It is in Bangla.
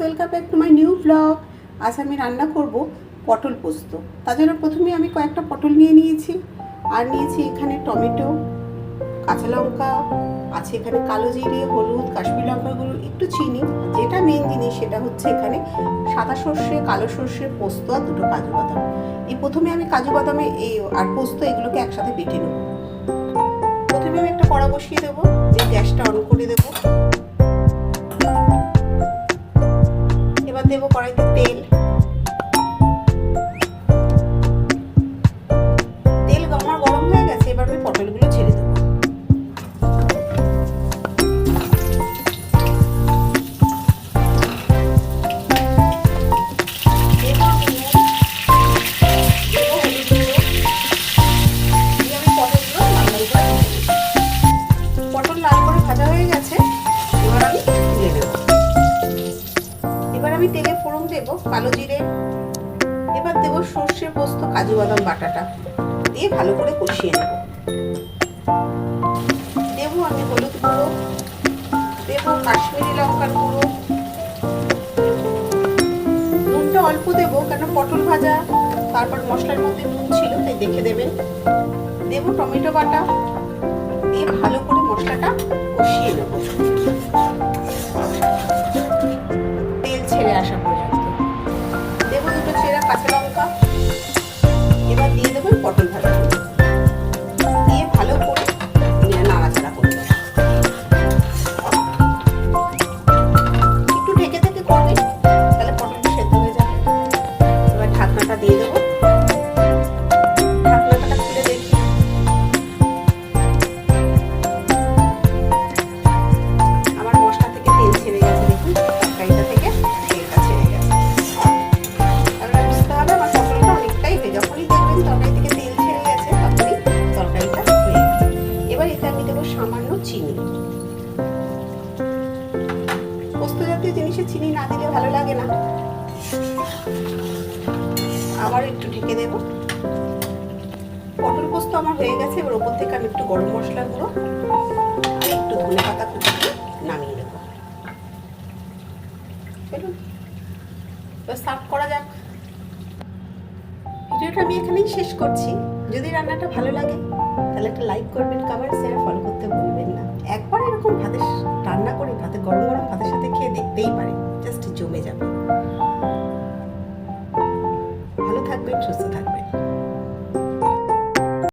Welcome back to my new blog. আজ আমি রান্না করব পটল পোস্ত। তার জন্য প্রথমে আমি কয়েকটা পটল নিয়ে নিয়েছি, আর নিয়েছি এখানে টমেটো, কাঁচা লঙ্কা, আছে এখানে কালো জিরে, হলুদ, কাশ্মীর লঙ্কা গুঁড়ো, একটু চিনি। যেটা মেন জিনিস সেটা হচ্ছে এখানে সাদা সর্ষে, কালো সর্ষে, পোস্ত আর দুটো কাজু বাদাম। এই প্রথমে আমি কাজু বাদামে আর পোস্ত এগুলোকে একসাথে বেটে নেব। প্রথমে আমি একটা কড়া বসিয়ে দেবো, দিয়ে গ্যাসটা অন করে দেবো। এবার দেবো কড়াইতে তেল। তেল আমার গরম হয়ে গেছে, এবার আমি পটলগুলো ছেড়ে দেবো। পটল লাল করে ভাজা হয়ে গেছে, এবার আমি তুলে নেব। এবার আমি তেলে ফোড়ন দেবো কালো জিরে, এবার দেবো সর্ষে, পোস্ত, কাজু বাদাম বাটাটা দিয়ে ভালো করে কষিয়ে নেব। দেবো আমি হলুদ গুঁড়ো, দেবো কাশ্মীরি লঙ্কার গুঁড়ো, নুনটা অল্প দেবো কেন পটল ভাজা তারপর মশলার মধ্যে নুন ছিল তাই দেখে দেবেন। দেবো টমেটো বাটা, দিয়ে ভালো করে মশলাটা কষিয়ে নেব তেল ছেড়ে আসা পর্যন্ত। দেবো দুটো চেরা কাঁচা লঙ্কা, এবার দিয়ে দেবো পটল ভাজা, দিয়ে ভালো করে নাড়াচাড়া করে দেবো। একটু ঢেকে থেকে করবে, তাহলে পটলটা সেদ্ধ হয়ে যাবে। এবার ঢাকনাটা দিয়ে দেবো। ঢাকনাটা খুলে দেখি, আমার মশলা থেকে তেল ছেড়ে গেছে। দেখুন তরকারিটা থেকে তেলটা ছেড়ে গেছে। তাহলে বুঝতে হবে আমার পটলটা অনেকটাই হয়ে, যখনই দেখবেন তরকারি থেকে তেল ছেড়ে গেছে তখনই তরকারিটা হয়ে গেছে। এবার এতে আমি দেবো সামান্য চিনি। পোস্ত জাতীয় জিনিসে চিনি না দিলে ভালো লাগে না। আবার একটু ঢেকে দেব। পটল পোস্ত আমার হয়ে গেছে। এবার ওপর থেকে আমি একটু গরম মশলা গুঁড়ো আর একটু ধনে পাতা কুচিয়ে নামিয়ে দেবো। চলুন এবার সার্ভ করা যাক। ভিডিওটা আমি এখানেই শেষ করছি। যদি রান্নাটা ভালো লাগে তাহলে একটা লাইক করবেন, কমেন্ট, শেয়ার, ফলো করতে ভুলবেন না। একবার এরকম ভাতের রান্না করে গরম গরম ভাতের সাথে খেয়ে দেখতেই পারেন, জাস্ট জমে যাবে। ভালো থাকবেন, সুস্থ